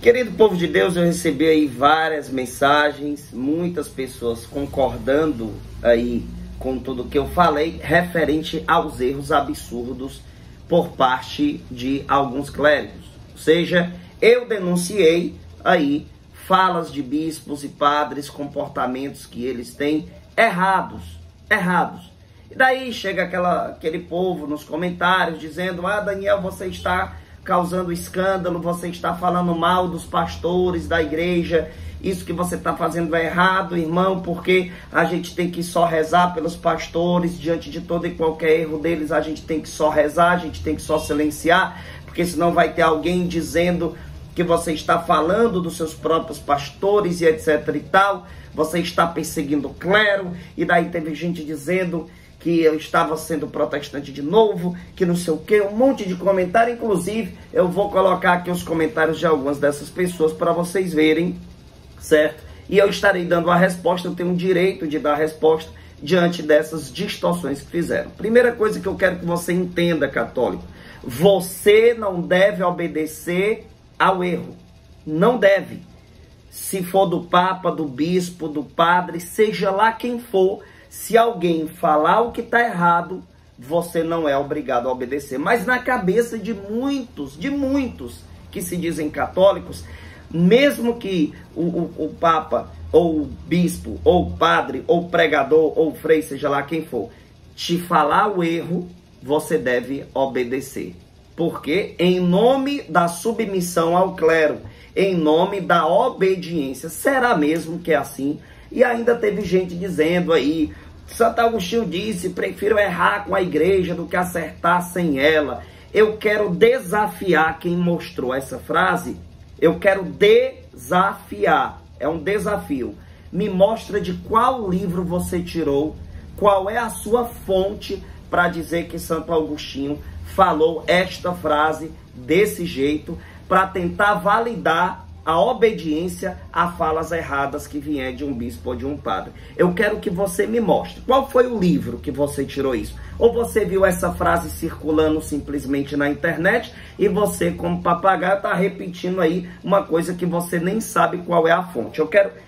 Querido povo de Deus, eu recebi aí várias mensagens, muitas pessoas concordando aí com tudo que eu falei referente aos erros absurdos por parte de alguns clérigos. Ou seja, eu denunciei aí falas de bispos e padres, comportamentos que eles têm errados. E daí chega aquele povo nos comentários dizendo: ah, Daniel, você está causando escândalo, você está falando mal dos pastores da igreja, isso que você está fazendo é errado, irmão, porque a gente tem que só rezar pelos pastores, diante de todo e qualquer erro deles, a gente tem que só rezar, a gente tem que só silenciar, porque senão vai ter alguém dizendo que você está falando dos seus próprios pastores e etc e tal, você está perseguindo o clero, e daí teve gente dizendo que eu estava sendo protestante de novo, que não sei o que, um monte de comentário. Inclusive, eu vou colocar aqui os comentários de algumas dessas pessoas para vocês verem, certo? E eu estarei dando a resposta, eu tenho o direito de dar a resposta diante dessas distorções que fizeram. Primeira coisa que eu quero que você entenda, católico: você não deve obedecer ao erro. Não deve. Se for do papa, do bispo, do padre, seja lá quem for, se alguém falar o que está errado, você não é obrigado a obedecer. Mas na cabeça de muitos que se dizem católicos, mesmo que o papa, ou o bispo, ou o padre, ou o pregador, ou o frei, seja lá quem for, te falar o erro, você deve obedecer. Porque em nome da submissão ao clero, em nome da obediência, será mesmo que é assim? E ainda teve gente dizendo aí: Santo Agostinho disse, prefiro errar com a igreja do que acertar sem ela. Eu quero desafiar quem mostrou essa frase. Eu quero desafiar. É um desafio. Me mostra de qual livro você tirou, qual é a sua fonte para dizer que Santo Agostinho falou esta frase desse jeito, para tentar validar a obediência a falas erradas que vier de um bispo ou de um padre. Eu quero que você me mostre qual foi o livro que você tirou isso. Ou você viu essa frase circulando simplesmente na internet e você, como papagaio, está repetindo aí uma coisa que você nem sabe qual é a fonte.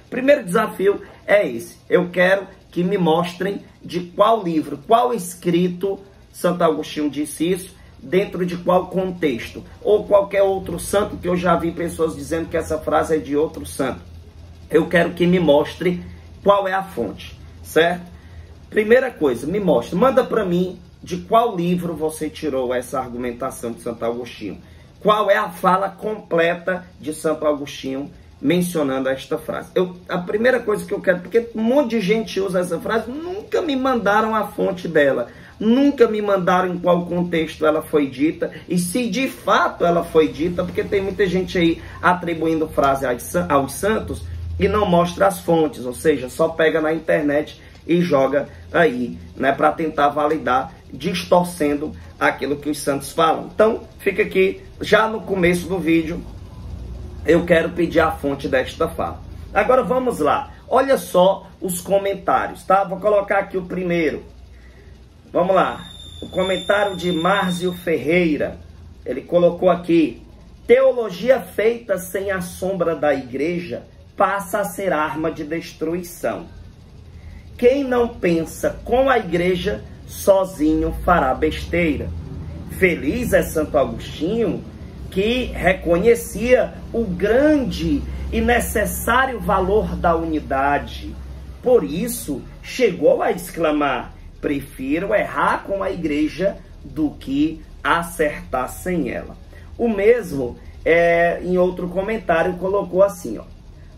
Primeiro desafio é esse. Eu quero que me mostrem de qual livro, qual escrito Santo Agostinho disse isso, dentro de qual contexto, ou qualquer outro santo, que eu já vi pessoas dizendo que essa frase é de outro santo. Eu quero que me mostre qual é a fonte, certo? Primeira coisa, me mostre, manda para mim de qual livro você tirou essa argumentação de Santo Agostinho. Qual é a fala completa de Santo Agostinho mencionando esta frase? A primeira coisa que eu quero, porque um monte de gente usa essa frase, nunca me mandaram a fonte dela. Nunca me mandaram em qual contexto ela foi dita e se de fato ela foi dita, porque tem muita gente aí atribuindo frase aos santos e não mostra as fontes, ou seja, só pega na internet e joga aí, né, para tentar validar, distorcendo aquilo que os santos falam. Então, fica aqui, já no começo do vídeo, eu quero pedir a fonte desta fala. Agora vamos lá, olha só os comentários, tá? Vou colocar aqui o primeiro. Vamos lá, o comentário de Márcio Ferreira, ele colocou aqui: teologia feita sem a sombra da igreja passa a ser arma de destruição. Quem não pensa com a igreja, sozinho fará besteira. Feliz é Santo Agostinho, que reconhecia o grande e necessário valor da unidade. Por isso, chegou a exclamar: prefiro errar com a igreja do que acertar sem ela. O mesmo, em outro comentário, colocou assim, ó: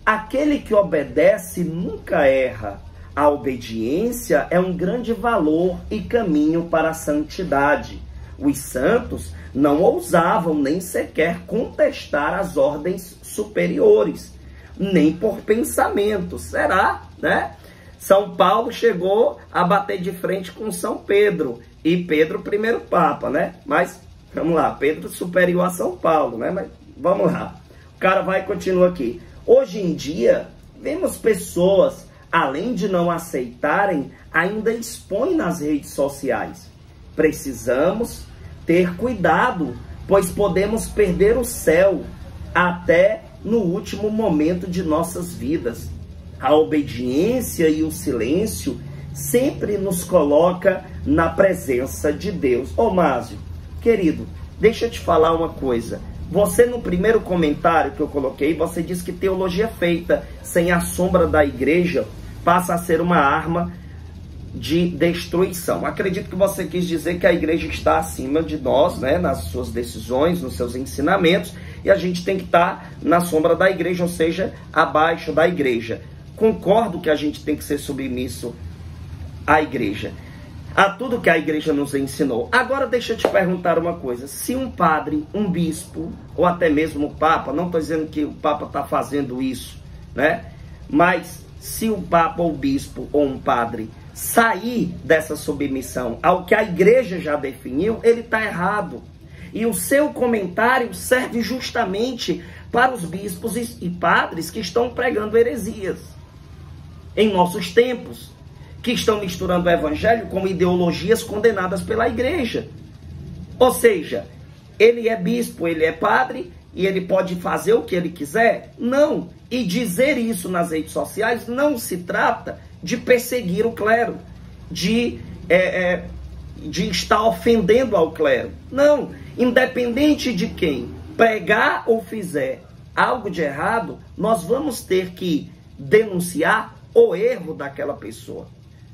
aquele que obedece nunca erra. A obediência é um grande valor e caminho para a santidade. Os santos não ousavam nem sequer contestar as ordens superiores, nem por pensamento. Será, né? São Paulo chegou a bater de frente com São Pedro, e Pedro, primeiro papa, né? Mas, vamos lá, Pedro superior a São Paulo, né? Mas, vamos lá, o cara vai e continua aqui. Hoje em dia, vemos pessoas, além de não aceitarem, ainda expõem nas redes sociais. Precisamos ter cuidado, pois podemos perder o céu até no último momento de nossas vidas. A obediência e o silêncio sempre nos coloca na presença de Deus. Ô Másio, querido, deixa eu te falar uma coisa. Você, no primeiro comentário que eu coloquei, você disse que teologia feita sem a sombra da igreja passa a ser uma arma de destruição. Acredito que você quis dizer que a igreja está acima de nós, né, nas suas decisões, nos seus ensinamentos, e a gente tem que estar na sombra da igreja, ou seja, abaixo da igreja. Concordo que a gente tem que ser submisso à igreja, a tudo que a igreja nos ensinou. Agora deixa eu te perguntar uma coisa. Se um padre, um bispo, ou até mesmo o Papa, não estou dizendo que o Papa está fazendo isso, né? Mas se o Papa ou o bispo ou um padre sair dessa submissão ao que a igreja já definiu, ele está errado. E o seu comentário serve justamente para os bispos e padres que estão pregando heresias em nossos tempos, que estão misturando o evangelho com ideologias condenadas pela igreja. Ou seja, ele é bispo, ele é padre e ele pode fazer o que ele quiser? Não. E dizer isso nas redes sociais não se trata de perseguir o clero, de estar ofendendo ao clero. Não. Independente de quem pregar ou fizer algo de errado, nós vamos ter que denunciar o erro daquela pessoa.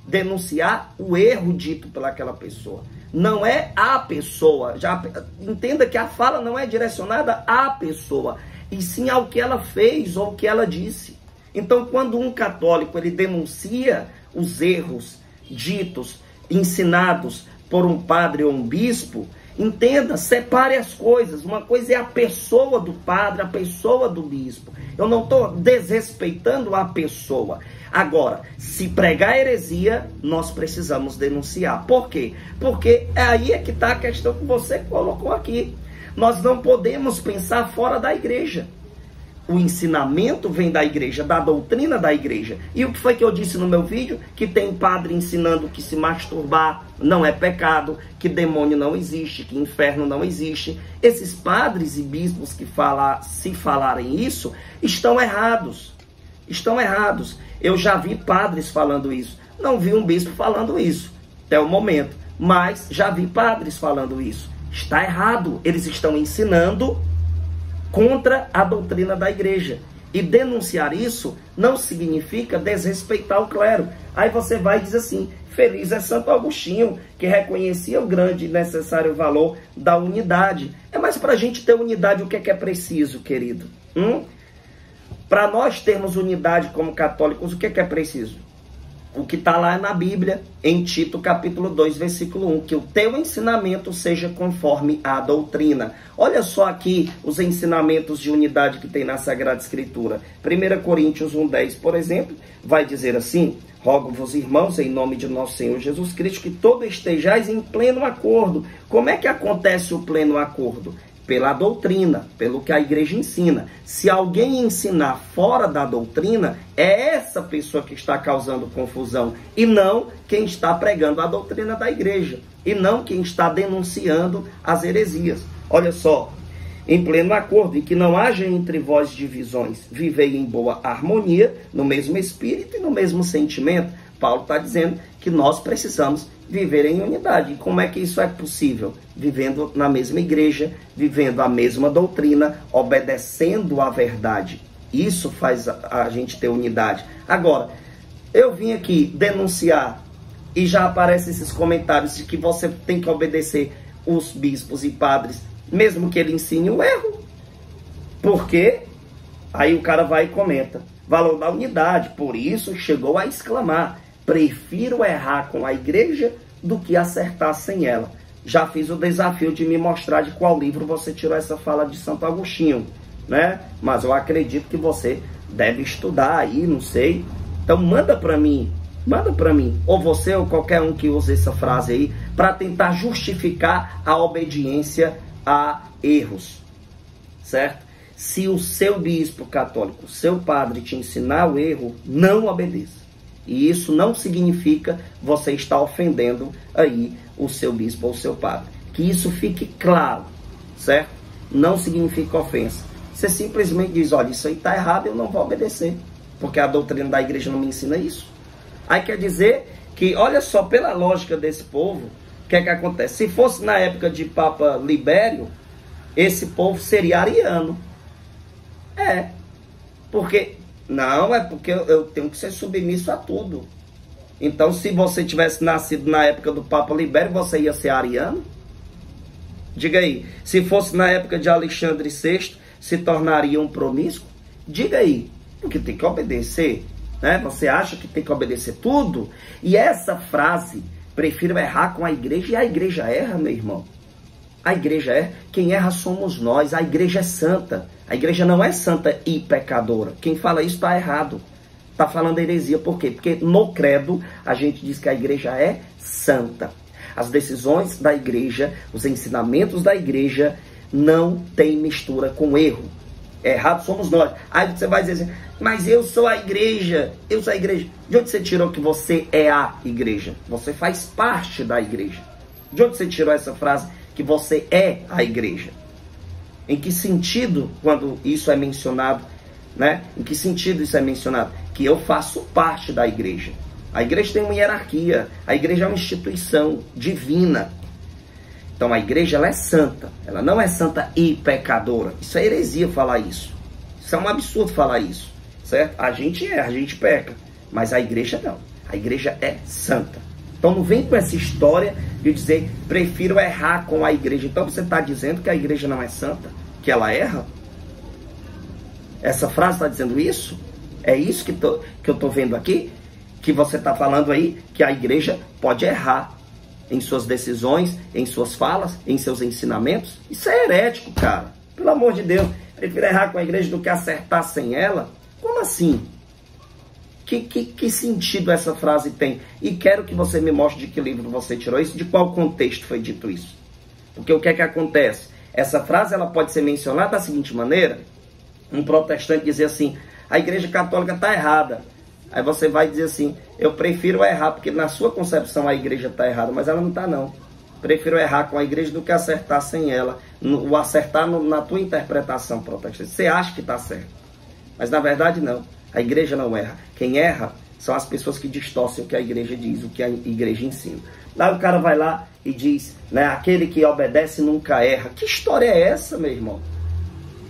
Denunciar o erro dito pelaquela pessoa. Não é a pessoa. Já entenda que a fala não é direcionada à pessoa, e sim ao que ela fez ou o que ela disse. Então, quando um católico ele denuncia os erros ditos, ensinados por um padre ou um bispo, entenda, separe as coisas. Uma coisa é a pessoa do padre, a pessoa do bispo. Eu não estou desrespeitando a pessoa. Agora, se pregar heresia, nós precisamos denunciar. Por quê? Porque aí é que está a questão que você colocou aqui. Nós não podemos pensar fora da igreja. O ensinamento vem da igreja, da doutrina da igreja. E o que foi que eu disse no meu vídeo? Que tem padre ensinando que se masturbar não é pecado, que demônio não existe, que inferno não existe. Esses padres e bispos que se falarem isso, estão errados. Estão errados. Eu já vi padres falando isso. Não vi um bispo falando isso até o momento, mas já vi padres falando isso. Está errado. Eles estão ensinando contra a doutrina da igreja. E denunciar isso não significa desrespeitar o clero. Aí você vai dizer assim: feliz é Santo Agostinho, que reconhecia o grande e necessário valor da unidade. Mas para a gente ter unidade, o que é preciso, querido? Para nós termos unidade como católicos, o que é preciso? O que está lá na Bíblia, em Tito capítulo 2, versículo 1, que o teu ensinamento seja conforme a doutrina. Olha só aqui os ensinamentos de unidade que tem na Sagrada Escritura. 1 Coríntios 1,10, por exemplo, vai dizer assim: rogo-vos, irmãos, em nome de nosso Senhor Jesus Cristo, que todos estejais em pleno acordo. Como é que acontece o pleno acordo? Pela doutrina, pelo que a igreja ensina. Se alguém ensinar fora da doutrina, é essa pessoa que está causando confusão, e não quem está pregando a doutrina da igreja, e não quem está denunciando as heresias. Olha só: em pleno acordo, e que não haja entre vós divisões, vivei em boa harmonia, no mesmo espírito e no mesmo sentimento. Paulo está dizendo que nós precisamos viver em unidade. E como é que isso é possível? Vivendo na mesma igreja, vivendo a mesma doutrina, obedecendo à verdade. Isso faz a gente ter unidade. Agora, eu vim aqui denunciar e já aparecem esses comentários de que você tem que obedecer os bispos e padres, mesmo que ele ensine o erro. Por quê? Aí o cara vai e comenta: valor da unidade. Por isso chegou a exclamar: prefiro errar com a igreja do que acertar sem ela. Já fiz o desafio de me mostrar de qual livro você tirou essa fala de Santo Agostinho, né? Mas eu acredito que você deve estudar aí, não sei. Então manda para mim, ou você ou qualquer um que use essa frase aí, para tentar justificar a obediência a erros, certo? Se o seu bispo católico, o seu padre te ensinar o erro, não obedeça. E isso não significa você estar ofendendo aí o seu bispo ou o seu padre. Que isso fique claro, certo? Não significa ofensa. Você simplesmente diz, olha, isso aí está errado, eu não vou obedecer, porque a doutrina da igreja não me ensina isso. Aí quer dizer que, olha só, pela lógica desse povo, o que é que acontece? Se fosse na época de Papa Libério, esse povo seria ariano. Porque, não, é porque eu tenho que ser submisso a tudo. Então, se você tivesse nascido na época do Papa Libério, você ia ser ariano? Diga aí, se fosse na época de Alexandre VI, se tornaria um promíscuo? Diga aí, porque tem que obedecer, né? Você acha que tem que obedecer tudo? E essa frase, prefiro errar com a igreja, e a igreja erra, meu irmão. A igreja erra, quem erra somos nós, a igreja é santa. A igreja não é santa e pecadora. Quem fala isso está errado. Está falando heresia, por quê? Porque no credo a gente diz que a igreja é santa. As decisões da igreja, os ensinamentos da igreja não tem mistura com erro. Errado somos nós. Aí você vai dizer assim, mas eu sou a igreja, eu sou a igreja. De onde você tirou que você é a igreja? Você faz parte da igreja. De onde você tirou essa frase que você é a igreja? Em que sentido, quando isso é mencionado, né? Em que sentido isso é mencionado? Que eu faço parte da igreja. A igreja tem uma hierarquia. A igreja é uma instituição divina. Então a igreja, ela é santa. Ela não é santa e pecadora. Isso é heresia falar isso. Isso é um absurdo falar isso. Certo? A gente erra, a gente peca. Mas a igreja não. A igreja é santa. Então não vem com essa história de dizer, prefiro errar com a igreja. Então você está dizendo que a igreja não é santa? Que ela erra? Essa frase está dizendo isso? É isso que eu estou vendo aqui? Que você está falando aí que a igreja pode errar em suas decisões, em suas falas, em seus ensinamentos? Isso é herético, cara. Pelo amor de Deus. Prefiro errar com a igreja do que acertar sem ela? Como assim? Que sentido essa frase tem? E quero que você me mostre de que livro você tirou isso, de qual contexto foi dito isso. Porque o que é que acontece? Essa frase ela pode ser mencionada da seguinte maneira: um protestante dizer assim, a igreja católica está errada. Aí você vai dizer assim, eu prefiro errar, porque na sua concepção a igreja está errada, mas ela não está não. Prefiro errar com a igreja do que acertar sem ela. O acertar na tua interpretação, protestante. Você acha que está certo, mas na verdade não. A igreja não erra. Quem erra são as pessoas que distorcem o que a igreja diz, o que a igreja ensina. Lá o cara vai lá e diz, né, aquele que obedece nunca erra. Que história é essa, meu irmão?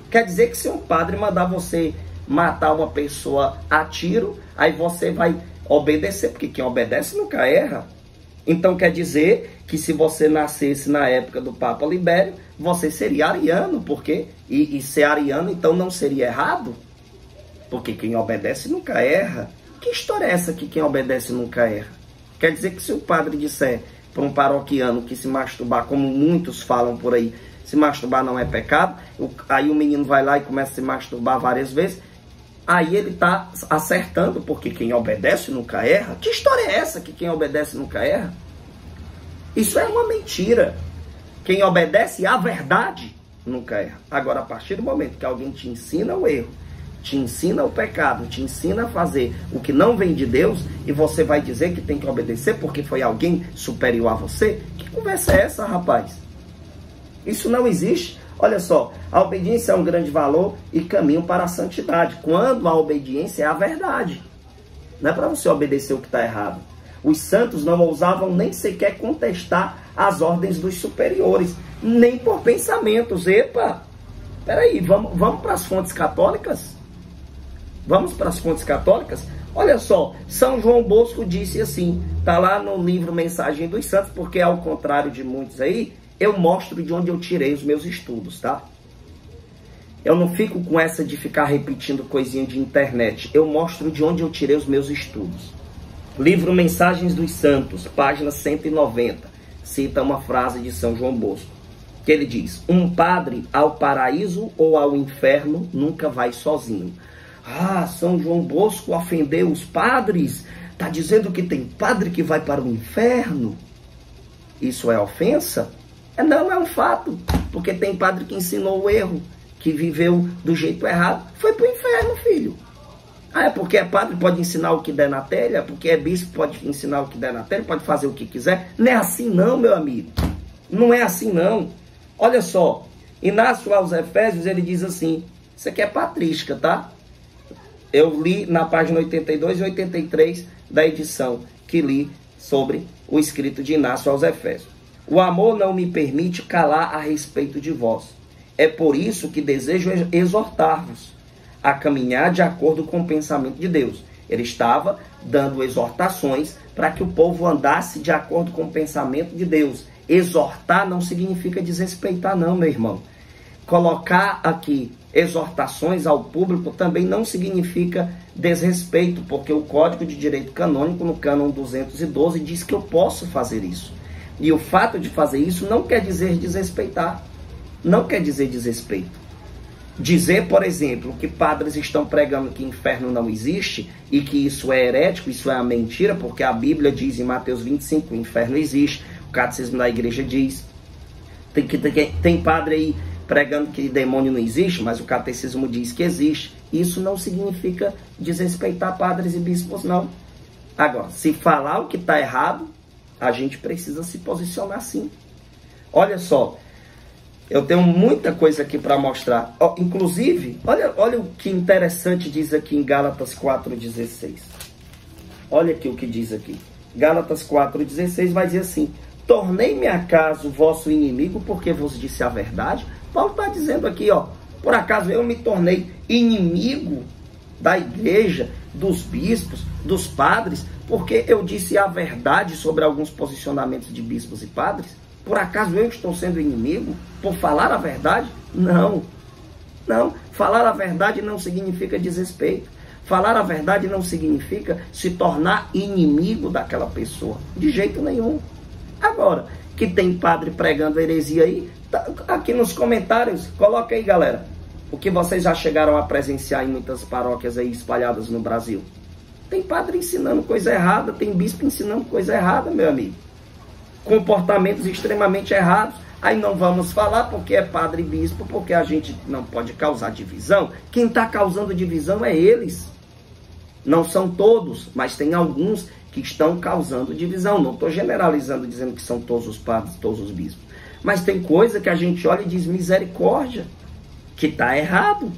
Quer dizer que se um padre mandar você matar uma pessoa a tiro, aí você vai obedecer, porque quem obedece nunca erra. Então quer dizer que se você nascesse na época do Papa Libério, você seria ariano, porque e ser ariano então não seria errado? Porque quem obedece nunca erra. Que história é essa que quem obedece nunca erra? Quer dizer que se o padre disser para um paroquiano que se masturbar, como muitos falam por aí, se masturbar não é pecado, aí o menino vai lá e começa a se masturbar várias vezes, aí ele está acertando, porque quem obedece nunca erra. Que história é essa que quem obedece nunca erra? Isso é uma mentira. Quem obedece à verdade nunca erra. Agora, a partir do momento que alguém te ensina o erro, te ensina o pecado, te ensina a fazer o que não vem de Deus, e você vai dizer que tem que obedecer porque foi alguém superior a você? Que conversa é essa, rapaz? Isso não existe. Olha só, a obediência é um grande valor e caminho para a santidade, quando a obediência é a verdade. Não é para você obedecer o que está errado. Os santos não ousavam nem sequer contestar as ordens dos superiores, nem por pensamentos. Epa, peraí, vamos para as fontes católicas? Vamos para as fontes católicas? Olha só, São João Bosco disse assim, está lá no livro Mensagem dos Santos, porque ao contrário de muitos aí, eu mostro de onde eu tirei os meus estudos, tá? Eu não fico com essa de ficar repetindo coisinha de internet. Eu mostro de onde eu tirei os meus estudos. Livro Mensagens dos Santos, página 190, cita uma frase de São João Bosco, que ele diz, um padre ao paraíso ou ao inferno nunca vai sozinho. Ah, São João Bosco ofendeu os padres? Está dizendo que tem padre que vai para o inferno? Isso é ofensa? Não, é um fato, porque tem padre que ensinou o erro, que viveu do jeito errado, foi para o inferno, filho. Ah, é porque é padre, pode ensinar o que der na telha, porque é bispo, pode ensinar o que der na telha, pode fazer o que quiser. Não é assim não, meu amigo. Não é assim não. Olha só, Inácio aos Efésios, ele diz assim, Isso aqui é patrística, tá? Eu li na página 82 e 83 da edição que li sobre o escrito de Inácio aos Efésios. O amor não me permite calar a respeito de vós. É por isso que desejo exortar-vos a caminhar de acordo com o pensamento de Deus. Ele estava dando exortações para que o povo andasse de acordo com o pensamento de Deus. Exortar não significa desrespeitar, não, meu irmão. Colocar aqui exortações ao público também não significa desrespeito, porque o Código de Direito Canônico, no cânon 212, diz que eu posso fazer isso. E o fato de fazer isso não quer dizer desrespeitar, não quer dizer desrespeito. Dizer, por exemplo, que padres estão pregando que inferno não existe e que isso é herético, isso é uma mentira, porque a Bíblia diz em Mateus 25, o inferno existe, o Catecismo da Igreja diz. Tem padre aí pregando que demônio não existe, mas o Catecismo diz que existe. Isso não significa desrespeitar padres e bispos, não. Agora, se falar o que está errado, a gente precisa se posicionar sim. Olha só, eu tenho muita coisa aqui para mostrar. Inclusive, olha o que interessante diz aqui em Gálatas 4,16. Olha aqui o que diz aqui. Gálatas 4,16 vai dizer assim: tornei-me acaso vosso inimigo porque vos disse a verdade? Paulo está dizendo aqui, ó, por acaso eu me tornei inimigo da igreja, dos bispos, dos padres, porque eu disse a verdade sobre alguns posicionamentos de bispos e padres? Por acaso eu estou sendo inimigo por falar a verdade? Não. Não. Falar a verdade não significa desrespeito. Falar a verdade não significa se tornar inimigo daquela pessoa. De jeito nenhum. Agora, que tem padre pregando heresia aí, tá aqui nos comentários, coloca aí, galera, o que vocês já chegaram a presenciar em muitas paróquias aí espalhadas no Brasil. Tem padre ensinando coisa errada, tem bispo ensinando coisa errada, meu amigo. Comportamentos extremamente errados. Aí não vamos falar porque é padre e bispo, porque a gente não pode causar divisão. Quem está causando divisão é eles. Não são todos, mas tem alguns que estão causando divisão. Não estou generalizando dizendo que são todos os padres, todos os bispos. Mas tem coisa que a gente olha e diz misericórdia, que está errado.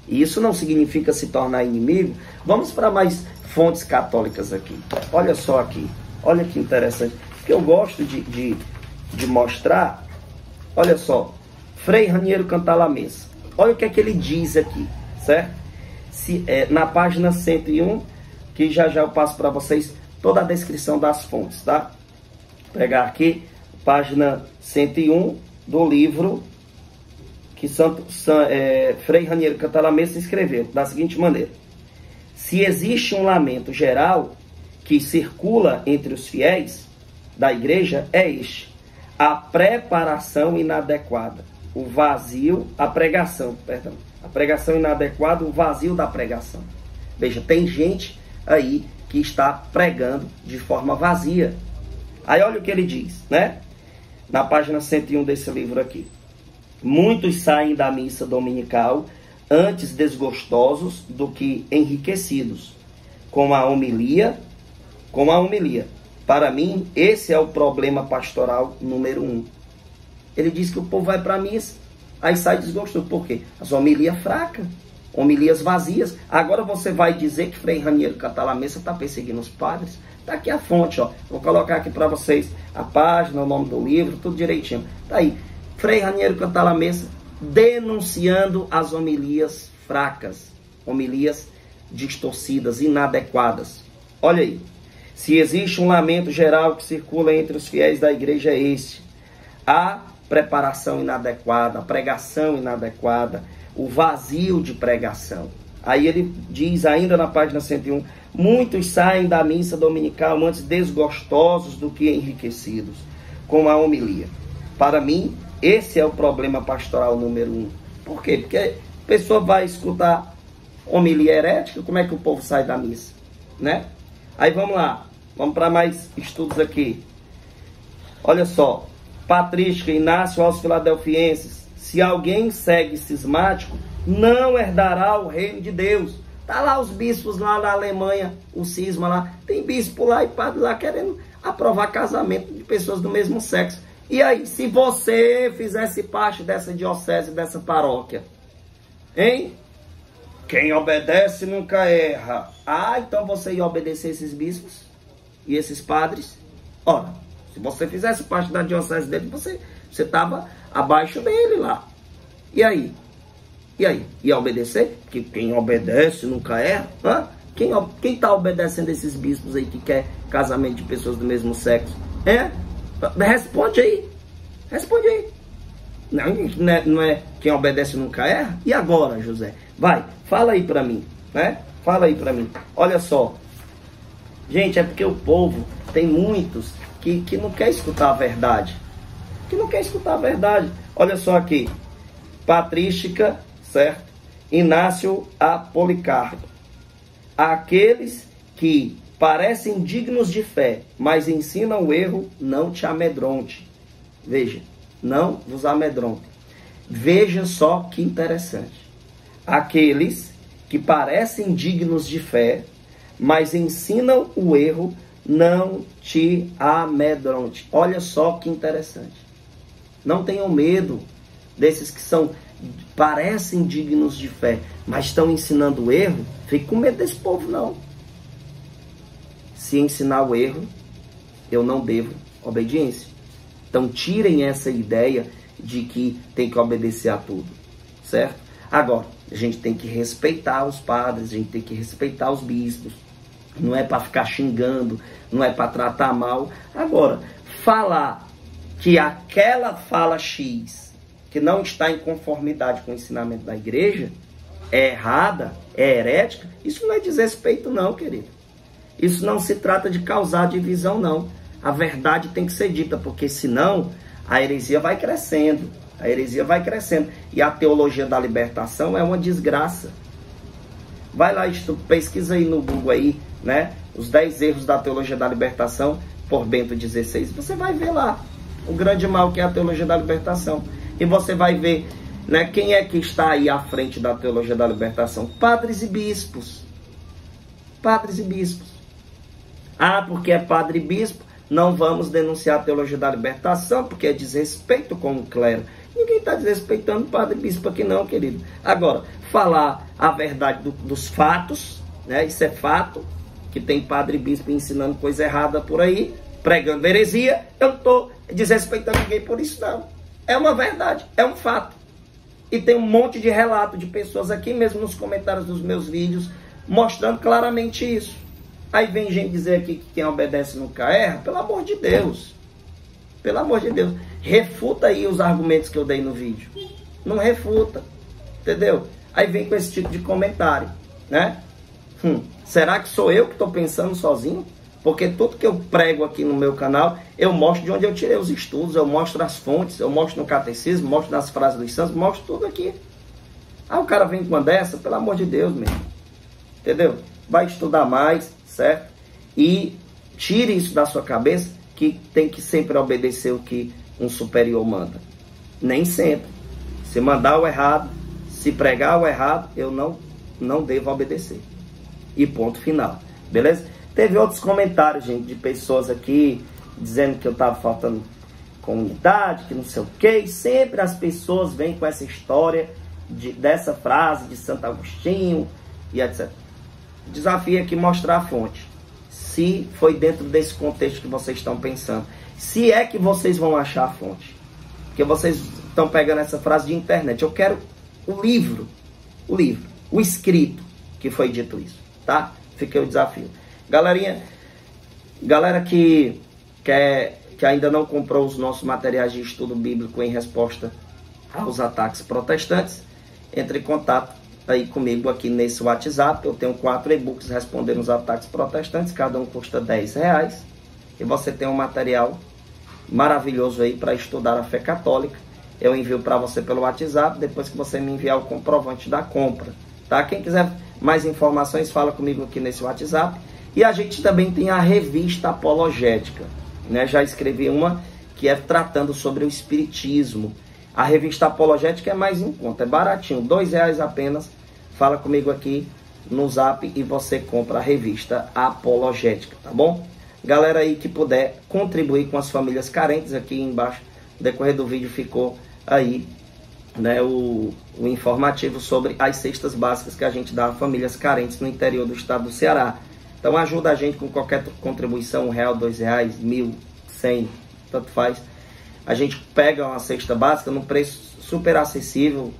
E isso não significa se tornar inimigo. Vamos para mais fontes católicas aqui. Olha só aqui. Olha que interessante. Que eu gosto de mostrar. Olha só. Frei Raniero Cantalamessa. Olha o que é que ele diz aqui. Certo? Na página 101, que já eu passo para vocês toda a descrição das fontes, tá? Vou pegar aqui, página 101 do livro que Frei Raniero Cantalamessa escreveu da seguinte maneira: se existe um lamento geral que circula entre os fiéis da igreja, é este: a preparação inadequada, o vazio, a pregação inadequada, o vazio da pregação. Veja, tem gente aí que está pregando de forma vazia. Aí olha o que ele diz, né? Na página 101 desse livro aqui: muitos saem da missa dominical antes desgostosos do que enriquecidos com a homilia. Para mim, esse é o problema pastoral número 1. Ele diz que o povo vai para a missa, aí sai desgostoso. Por quê? As homilias fracas, homilias vazias. Agora você vai dizer que Frei Raniero Cantalamessa está perseguindo os padres? Está aqui a fonte, ó. Vou colocar aqui para vocês a página, o nome do livro, tudo direitinho. Está aí. Frei Raniero Cantalamessa denunciando as homilias fracas, homilias distorcidas, inadequadas. Olha aí. Se existe um lamento geral que circula entre os fiéis da igreja, é este: a preparação inadequada, a pregação inadequada, o vazio de pregação. Aí ele diz ainda na página 101, muitos saem da missa dominical antes desgostosos do que enriquecidos com a homilia. Para mim, esse é o problema pastoral número 1. Por quê? Porque a pessoa vai escutar homilia herética, como é que o povo sai da missa? Né? Aí vamos lá, vamos para mais estudos aqui. Olha só, patrística, Inácio aos Filadelfienses: se alguém segue cismático, não herdará o reino de Deus. Tá lá os bispos lá na Alemanha, o cisma lá, tem bispo lá e padre lá querendo aprovar casamento de pessoas do mesmo sexo. E aí, se você fizesse parte dessa diocese, dessa paróquia, Hein? Quem obedece nunca erra. Ah, então você ia obedecer esses bispos e esses padres? Ora, se você fizesse parte da diocese dele, você estava abaixo dele lá. E aí? E aí? Ia obedecer? Porque quem obedece nunca erra? Hã? Quem está obedecendo esses bispos aí que quer casamento de pessoas do mesmo sexo? Responde aí. Responde aí. Não é quem obedece nunca erra? E agora, José? Vai, fala aí pra mim, né? Fala aí pra mim. Olha só. Gente, é porque o povo tem muitos que não quer escutar a verdade. Que não quer escutar a verdade. Olha só aqui. Patrística, certo? Inácio a Policarpo. Aqueles que parecem dignos de fé, mas ensinam o erro, não te amedronte. Veja, não vos amedronte. Veja só que interessante. Aqueles que parecem dignos de fé, mas ensinam o erro, não te amedronte. Olha só que interessante. Não tenham medo desses que parecem dignos de fé, mas estão ensinando o erro. Fique com medo desse povo, não. Se ensinar o erro, eu não devo obediência. Então tirem essa ideia de que tem que obedecer a tudo, certo? Agora, a gente tem que respeitar os padres, a gente tem que respeitar os bispos. Não é para ficar xingando, não é para tratar mal. Agora, falar que aquela fala X, que não está em conformidade com o ensinamento da igreja, é errada, é herética, isso não é desrespeito não, querido. Isso não se trata de causar divisão, não. A verdade tem que ser dita, porque senão a heresia vai crescendo. A heresia vai crescendo. E a teologia da libertação é uma desgraça. Vai lá, pesquisa aí no Google aí, né? Os 10 erros da teologia da libertação, por Bento XVI. Você vai ver lá o grande mal que é a teologia da libertação. E você vai ver, né, quem é que está aí à frente da teologia da libertação? Padres e bispos. Padres e bispos. Ah, porque é padre e bispo, não vamos denunciar a teologia da libertação, porque é desrespeito com o clero. Ninguém está desrespeitando padre e bispo aqui não, querido. Agora, falar a verdade dos fatos, né? Isso é fato, que tem padre e bispo ensinando coisa errada por aí, pregando heresia, eu não estou desrespeitando ninguém por isso não. É uma verdade, é um fato. E tem um monte de relato de pessoas aqui mesmo nos comentários dos meus vídeos, mostrando claramente isso. Aí vem gente dizer aqui que quem obedece nunca erra. Pelo amor de Deus. Pelo amor de Deus. Refuta aí os argumentos que eu dei no vídeo. Não refuta. Entendeu? Aí vem com esse tipo de comentário, né? Será que sou eu que estou pensando sozinho? Porque tudo que eu prego aqui no meu canal, eu mostro de onde eu tirei os estudos, eu mostro as fontes, eu mostro no catecismo, mostro nas frases dos santos, mostro tudo aqui. Aí o cara vem com uma dessa, pelo amor de Deus mesmo. Entendeu? Vai estudar mais, certo? E tire isso da sua cabeça, que tem que sempre obedecer o que um superior manda. Nem sempre. Se mandar o errado, se pregar o errado, eu não devo obedecer. E ponto final. Beleza? Teve outros comentários, gente, de pessoas aqui dizendo que eu estava faltando comunidade, que não sei o quê. E sempre as pessoas vêm com essa história dessa frase de Santo Agostinho e etc. O desafio é que mostrar a fonte. Se foi dentro desse contexto que vocês estão pensando. Se é que vocês vão achar a fonte. Porque vocês estão pegando essa frase de internet. Eu quero o livro, o escrito que foi dito isso, tá? Fica o desafio. Galera que ainda não comprou os nossos materiais de estudo bíblico em resposta aos ataques protestantes, entre em contato aí comigo aqui nesse WhatsApp. Eu tenho 4 e-books respondendo os ataques protestantes, cada um custa R$10. E você tem um material maravilhoso aí para estudar a fé católica. Eu envio para você pelo WhatsApp, depois que você me enviar o comprovante da compra, tá? Quem quiser mais informações, fala comigo aqui nesse WhatsApp. E a gente também tem a revista apologética, né? Já escrevi uma que é tratando sobre o espiritismo. A revista apologética é mais em conta, é baratinho, R$2 apenas. Fala comigo aqui no Zap e você compra a revista apologética, tá bom? Galera aí que puder contribuir com as famílias carentes, aqui embaixo, no decorrer do vídeo ficou aí né, o informativo sobre as cestas básicas que a gente dá a famílias carentes no interior do estado do Ceará. Então ajuda a gente com qualquer contribuição, R$1, R$2, 1.000, 100, tanto faz. A gente pega uma cesta básica num preço super acessível.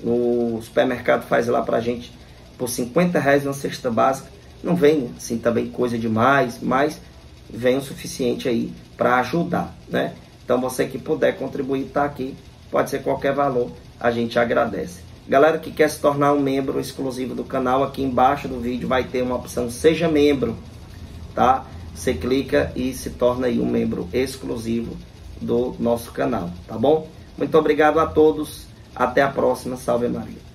O supermercado faz lá pra gente por R$50 uma cesta básica. Não vem assim também coisa demais, mas vem o suficiente aí para ajudar, né? Então você que puder contribuir, tá aqui, pode ser qualquer valor, a gente agradece. Galera que quer se tornar um membro exclusivo do canal, aqui embaixo do vídeo vai ter uma opção Seja Membro, tá? Você clica e se torna aí um membro exclusivo do nosso canal, tá bom? Muito obrigado a todos, até a próxima, salve Maria.